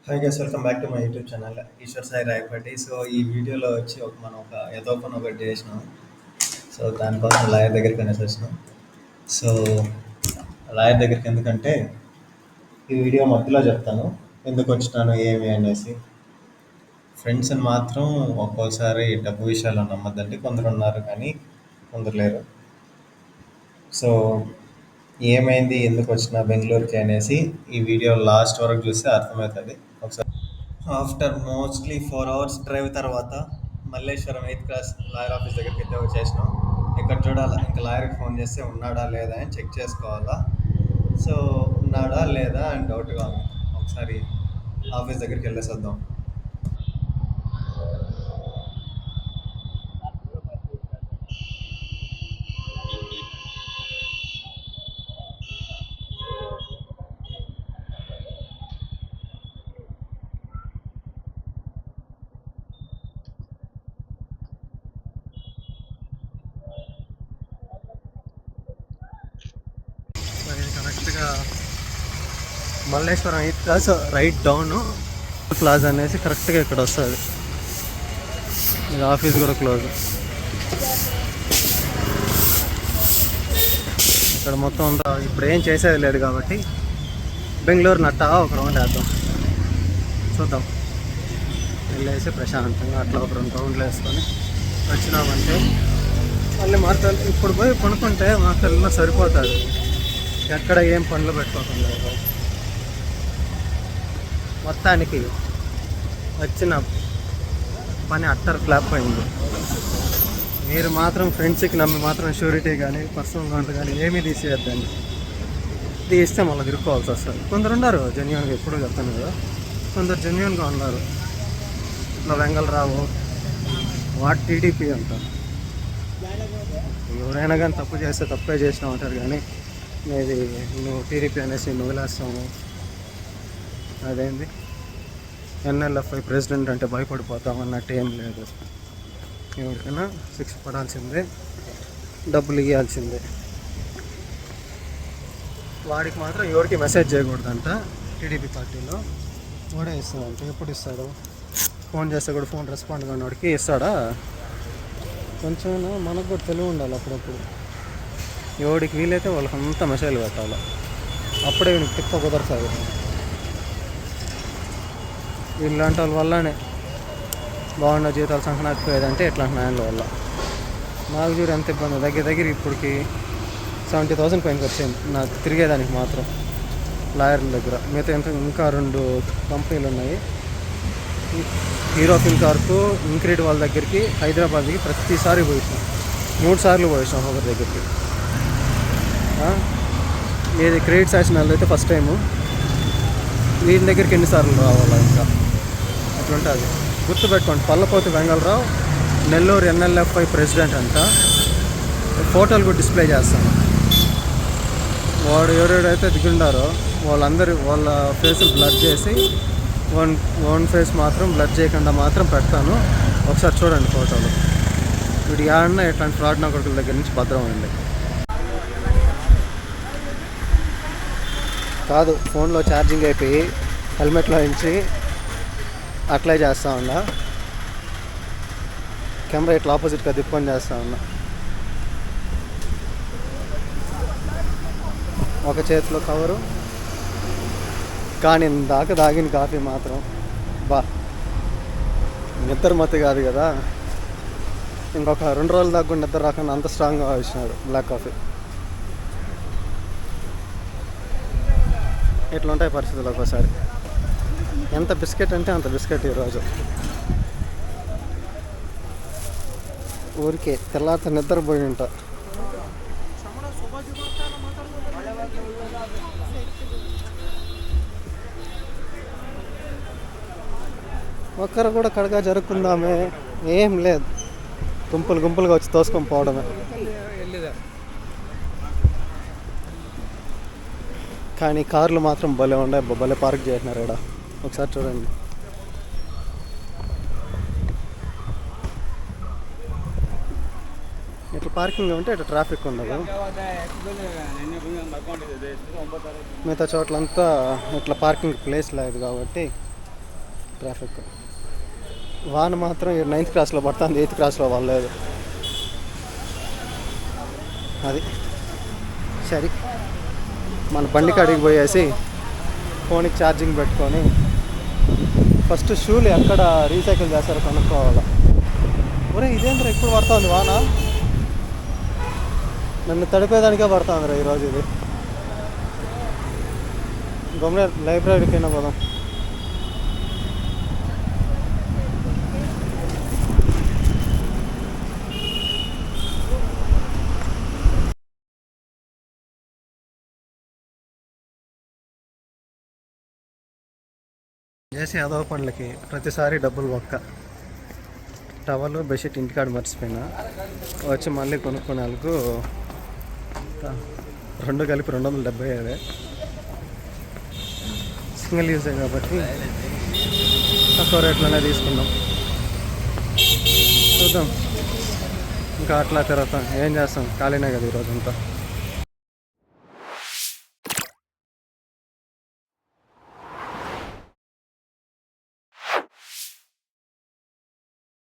Hi guys, welcome back to my YouTube channel Eshwar Sai Rayapatti. So ఈ వీడియోలో వచ్చి మనం ఒక ఏదో పని ఒకటి చేసినాం. సో దానికోసం లాయర్ దగ్గరికి అనేసి వచ్చినాం. సో లాయర్ దగ్గరికి ఎందుకంటే ఈ వీడియో మధ్యలో చెప్తాను ఎందుకు వచ్చినాను ఏమి అనేసి. ఫ్రెండ్స్ని మాత్రం ఒక్కోసారి డబ్బు విషయాల్లో నమ్మద్దండి. కొందరు ఉన్నారు కానీ కొందరు లేరు. సో ఏమైంది, ఎందుకు వచ్చిన బెంగళూరుకి అనేసి ఈ వీడియో లాస్ట్ వరకు చూస్తే అర్థమవుతుంది. ఒకసారి ఆఫ్టర్ మోస్ట్లీ 4 hours డ్రైవ్ తర్వాత Malleswaram 8th class lawyer office దగ్గరికి అయితే వచ్చేసినాం. ఇక్కడ చూడాలా, ఇంకా లాయర్కి ఫోన్ చేస్తే ఉన్నాడా లేదా అని చెక్ చేసుకోవాలా. సో ఉన్నాడా లేదా అని డౌట్గా ఉంది. ఒకసారి ఆఫీస్ దగ్గరికి వెళ్ళేసి వద్దాం. ఇది కరెక్ట్గా Malleswaram 8th class right down plaza అనేసి కరెక్ట్గా ఇక్కడ వస్తుంది. ఇది ఆఫీస్ కూడా క్లోజ్. ఇక్కడ మొత్తం అంతా ఇప్పుడు ఏం చేసేది లేదు కాబట్టి బెంగళూరు నట్టా ఒక రౌండ్ వేద్దాం, చూద్దాం. వెళ్ళేసి ప్రశాంతంగా అట్లా ఒక 2 రౌండ్లు వేసుకొని వచ్చినామంటే మళ్ళీ మార్కెల్ ఇప్పుడు పోయి కొనుక్కుంటే మార్కెల్లో సరిపోతుంది. ఎక్కడ ఏం పనులు పెట్టుకోకుండా మొత్తానికి వచ్చిన పని అట్టర్ ఫ్లాప్ అయింది. మీరు మాత్రం ఫ్రెండ్స్కి నమ్మి మాత్రం షూరిటీ కానీ పర్సనల్ లోన్ కానీ ఏమీ తీసేయద్దండి. తీస్తే మళ్ళీ తిరుక్కోవాల్సి వస్తుంది. కొందరు ఉన్నారు జెన్యున్గా, ఎప్పుడు చెప్తాను కదా, కొందరు జెన్యున్గా ఉన్నారు. ఇట్లా వెంగళరావు వాట్ టీడీపీ అంటారు. ఎవరైనా కానీ తప్పు చేస్తే తప్పే చేసినా ఉంటారు కానీ ఇది నువ్వు టీడీపీ అనేసి నువ్వు వదిలేస్తాము. అదేంది ఎన్ఎల్ఎఫ్ఐ ప్రెసిడెంట్ అంటే భయపడిపోతాం అన్నట్టు ఏం లేదు. ఎవరికైనా శిక్ష పడాల్సిందే, డబ్బులు ఇవ్వాల్సిందే. వాడికి మాత్రం ఎవరికి మెసేజ్ చేయకూడదంట. టీడీపీ పార్టీలో వాడే ఇస్తాడంట. ఎప్పుడు ఇస్తాడు? ఫోన్ చేస్తే కూడా ఫోన్ రెస్పాండ్ కానీ వాడికి ఇస్తాడా? కొంచెం మనకు కూడా తెలివి ఉండాలి. అప్పుడప్పుడు ఎవడికి వీలైతే వాళ్ళకి అంతా మెసేజ్లు పెట్టాలి. అప్పుడే వీనికి తిప్ప కుదరసాగు. ఇలాంటి వాళ్ళ వల్లనే బాగున్న జీతాలు సంకనాకపోయేదంటే ఇట్లాంటి న్యాయాల వల్ల. నాకు చూడు ఎంత ఇబ్బంది. దగ్గర ఇప్పటికి 70,000 పైనకి వచ్చింది నాకు తిరిగేదానికి మాత్రం లాయర్ల దగ్గర. మిగతా ఇంకా 2 కంపెనీలు ఉన్నాయి. హీరో ఫిన్కార్కు, ఇంక్రీడ్ వాళ్ళ దగ్గరికి హైదరాబాద్కి ప్రతిసారి పోయిస్తాం. 3 సార్లు పోయిస్తాం ఒకరి దగ్గరికి. ఏది క్రెడిట్ శాసనాలు అయితే ఫస్ట్ టైము. వీళ్ళ దగ్గరికి ఎన్నిసార్లు రావాలా ఇంకా అట్లుంటుంది. గుర్తుపెట్టుకోండి, పల్లపోతి వెంగళరావు నెల్లూరు ఎన్ఎల్ఎఫ్ఐ ప్రెసిడెంట్ అంట. ఫోటోలు కూడా డిస్ప్లే చేస్తాను. వాడు ఎవరెవరైతే దిగుండారో వాళ్ళ ఫేసులు బ్లర్ చేసి వన్ ఫేస్ మాత్రం బ్లర్ చేయకుండా మాత్రం పెడతాను. ఒకసారి చూడండి ఫోటోలు. వీడు ఏడన్నా ఇట్లాంటి ఫ్రాడ్ నా కొడుకుల దగ్గర నుంచి భద్రం అండి. కాదు, ఫోన్లో ఛార్జింగ్ అయిపోయి హెల్మెట్లో నుంచి అప్లై చేస్తూ ఉన్నా. కెమెరా ఇట్లా ఆపోజిట్గా తిప్పుకొని చేస్తూ ఉన్నా. ఒక చేతిలో కవరు, కానీ దాకా తాగిన కాఫీ మాత్రం నిద్ర మత్తు కాదు కదా. ఇంకొక 2 రోజుల దాకా నిద్ర రాకుండా అంత స్ట్రాంగ్గా ఇచ్చినాడు బ్లాక్ కాఫీ. ఇట్లా ఉంటాయి పరిస్థితులు ఒక్కోసారి. ఎంత బిస్కెట్ అంటే అంత బిస్కెట్ ఈరోజు. ఊరికే తెల్లారితో నిద్రపోయి ఉంటా. ఒక్కరు కూడా కడగా జరుపుకుందామే, ఏం లేదు. గుంపులుగా వచ్చి తోసుకొని పోవడమే. కానీ కార్లు మాత్రం భలే ఉన్నాయి, భలే పార్క్ చేసినారు ఇక్కడ. ఒకసారి చూడండి. ఇట్లా పార్కింగ్ ఉంటే ఇట్లా ట్రాఫిక్ ఉండదు. మిగతా చోట్లంతా ఇట్లా పార్కింగ్ ప్లేస్ లేదు కాబట్టి ట్రాఫిక్. వాన్ మాత్రం 9th క్లాస్లో పడుతుంది, 8th క్లాస్లో పడలేదు. అది సరే, మన బండి కాడికి పోయేసి ఫోన్కి ఛార్జింగ్ పెట్టుకొని ఫస్ట్ షూలు ఎక్కడ రీసైకిల్ చేస్తారో కనుక్కోవాలి. ఒరే ఇదేంద్రా ఇప్పుడు పడుతుంది వాన, నన్ను తడిపేదానికే పడుతుందిరా ఈరోజు. ఇది గమ్మున లైబ్రరీకైనా పోదాం. చేసి అదో పనులకి ప్రతిసారి డబ్బులు ఒక్క టవల్ బెడ్షీట్ ఇంటికాడ మర్చిపోయినా, వచ్చి మళ్ళీ కొనుక్కునేందుకు 2 కలిపి 275. సింగిల్ యూజే కాబట్టి తక్కువ రేట్లోనే తీసుకున్నాం. చూద్దాం, ఇంకా అట్లా తిరుగుతాం. ఏం చేస్తాం, ఖాళీనే కదా ఈరోజంతా.